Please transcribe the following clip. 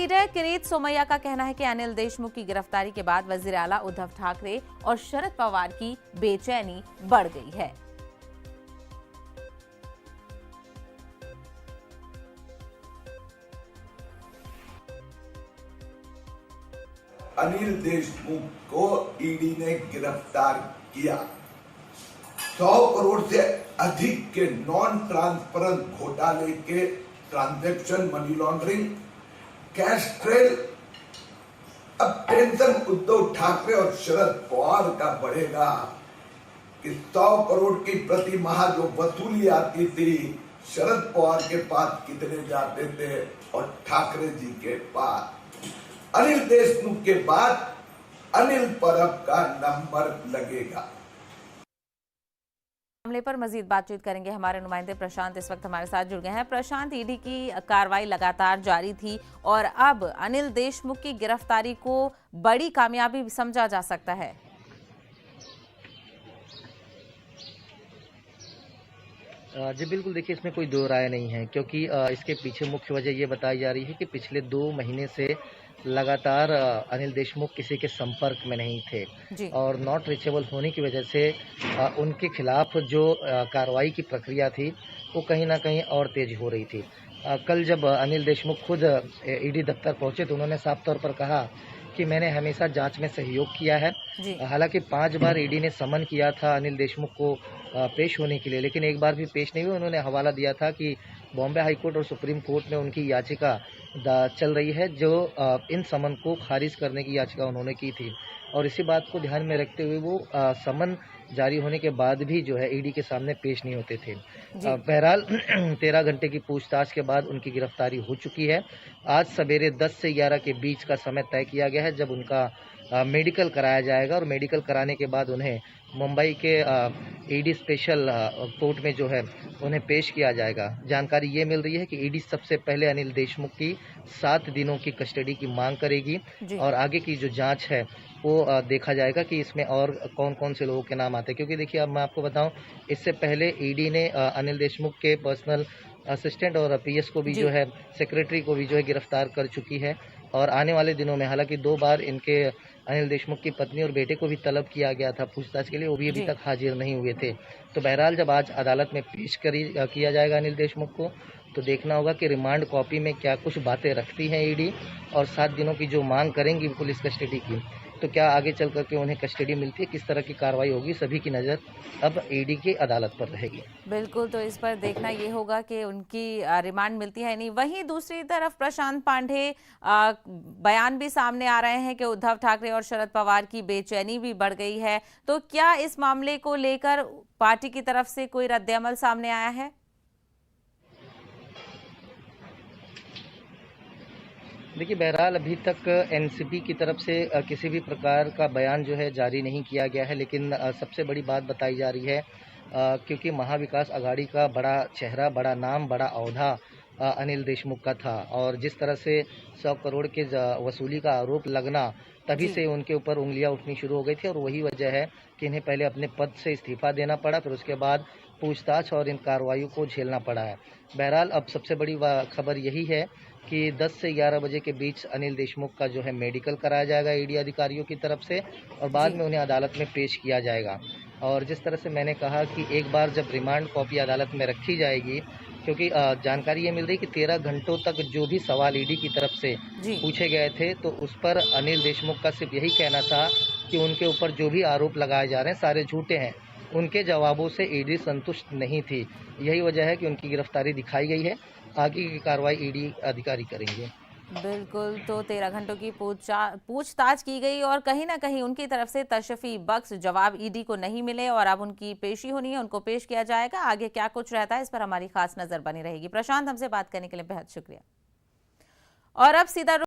Leader Kirit Somaiya का कहना है कि अनिल देशमुख की गिरफ्तारी के बाद वजीर आला उद्धव ठाकरे और शरद पवार की बेचैनी बढ़ गई है। अनिल देशमुख को ईडी ने गिरफ्तार किया। 100 करोड़ से अधिक के नॉन ट्रांसपेरेंट घोटाले के transaction, money laundering, cash trail. अब टेंशन उद्धव ठाकरे और शरद पवार का बढ़ेगा कि 100 करोड़ की प्रति माह जो वसूली आती थी, शरद पवार के पास कितने जाते थे और ठाकरे जी के पास। अनिल देशमुख के बाद अनिल परब का नंबर लगेगा। मामले पर मजीद बातचीत करेंगे। हमारे नुमाइंदे प्रशांत इस वक्त हमारे साथ जुड़ गए हैं। प्रशांत, ईडी की कार्रवाई लगातार जारी थी और अब अनिल देशमुख की गिरफ्तारी को बड़ी कामयाबी समझा जा सकता है। जी बिल्कुल, देखिए इसमें कोई दो राय नहीं है, क्योंकि इसके पीछे मुख्य वजह ये बताई जा रही है कि पिछले 2 महीने से लगातार अनिल देशमुख किसी के संपर्क में नहीं थे और नॉट रीचेबल होने की वजह से उनके खिलाफ जो कार्रवाई की प्रक्रिया थी वो कहीं ना कहीं और तेज हो रही थी। कल जब अनिल देशमुख खुद ईडी दफ्तर पहुंचे तो उन्होंने साफ तौर पर कहा कि मैंने हमेशा जांच में सहयोग किया है। हालांकि 5 बार ईडी ने समन किया था अनिल देशमुख को पेश होने के लिए, लेकिन एक बार भी पेश नहीं हुए। उन्होंने हवाला दिया था कि बॉम्बे हाई कोर्ट और सुप्रीम कोर्ट में उनकी याचिका चल रही है, जो इन समन को खारिज करने की याचिका उन्होंने की थी और इसी बात को ध्यान में रखते हुए वो समन जारी होने के बाद भी जो है ईडी के सामने पेश नहीं होते थे। बहरहाल 13 घंटे की पूछताछ के बाद उनकी गिरफ्तारी हो चुकी है। आज सवेरे 10 से 11 के बीच का समय तय किया गया है, जब उनका मेडिकल कराया जाएगा और मेडिकल कराने के बाद उन्हें मुंबई के ईडी स्पेशल कोर्ट में जो है उन्हें पेश किया जाएगा। जानकारी ये मिल रही है कि ईडी सबसे पहले अनिल देशमुख की 7 दिनों की कस्टडी की मांग करेगी और आगे की जो जांच है वो देखा जाएगा कि इसमें और कौन कौन से लोगों के नाम आते हैं। क्योंकि देखिए, अब मैं आपको बताऊं, इससे पहले ईडी ने अनिल देशमुख के पर्सनल असिस्टेंट और पीएस को भी जो है, सेक्रेटरी को भी जो है गिरफ्तार कर चुकी है और आने वाले दिनों में, हालांकि 2 बार इनके अनिल देशमुख की पत्नी और बेटे को भी तलब किया गया था पूछताछ के लिए, वो भी अभी तक हाजिर नहीं हुए थे। तो बहरहाल जब आज अदालत में पेश किया जाएगा अनिल देशमुख को, तो देखना होगा कि रिमांड कॉपी में क्या कुछ बातें रखती हैं ईडी और 7 दिनों की जो मांग करेंगी पुलिस कस्टडी की, तो क्या आगे चल करके उन्हें कस्टडी मिलती है, किस तरह की कार्रवाई होगी, सभी की नज़र अब ईडी की अदालत पर रहेगी। बिल्कुल, तो इस पर देखना ये होगा कि उनकी रिमांड मिलती है नहीं। वहीं दूसरी तरफ प्रशांत पांडे, बयान भी सामने आ रहे हैं कि उद्धव ठाकरे और शरद पवार की बेचैनी भी बढ़ गई है। तो क्या इस मामले को लेकर पार्टी की तरफ से कोई रद्द-ए-अमल सामने आया है? देखिए, बहरहाल अभी तक एनसीपी की तरफ से किसी भी प्रकार का बयान जो है जारी नहीं किया गया है, लेकिन सबसे बड़ी बात बताई जा रही है क्योंकि महाविकास आघाड़ी का बड़ा चेहरा, बड़ा नाम, बड़ा औहदा अनिल देशमुख का था और जिस तरह से 100 करोड़ के वसूली का आरोप लगना, तभी से उनके ऊपर उंगलियां उठनी शुरू हो गई थी और वही वजह है कि इन्हें पहले अपने पद से इस्तीफा देना पड़ा, फिर उसके बाद पूछताछ और इन कार्रवाइयों को झेलना पड़ा है। बहरहाल अब सबसे बड़ी खबर यही है कि 10 से 11 बजे के बीच अनिल देशमुख का जो है मेडिकल कराया जाएगा ईडी अधिकारियों की तरफ से और बाद में उन्हें अदालत में पेश किया जाएगा। और जिस तरह से मैंने कहा कि एक बार जब रिमांड कॉपी अदालत में रखी जाएगी, क्योंकि जानकारी ये मिल रही है कि 13 घंटों तक जो भी सवाल ईडी की तरफ से पूछे गए थे, तो उस पर अनिल देशमुख का सिर्फ यही कहना था कि उनके ऊपर जो भी आरोप लगाए जा रहे हैं सारे झूठे हैं। उनके जवाबों से ईडी संतुष्ट नहीं थी। यही वजह है कि उनकी गिरफ्तारी दिखाई गई है। आगे की कार्रवाई ईडी अधिकारी करेंगे। बिल्कुल, तो 13 घंटों की पूछताछ की गई और कहीं ना कहीं उनकी तरफ से तशफी बख्श जवाब ईडी को नहीं मिले और अब उनकी पेशी होनी है, उनको पेश किया जाएगा। आगे क्या कुछ रहता है इस पर हमारी खास नजर बनी रहेगी। प्रशांत, हमसे बात करने के लिए बेहद शुक्रिया। और अब सीधा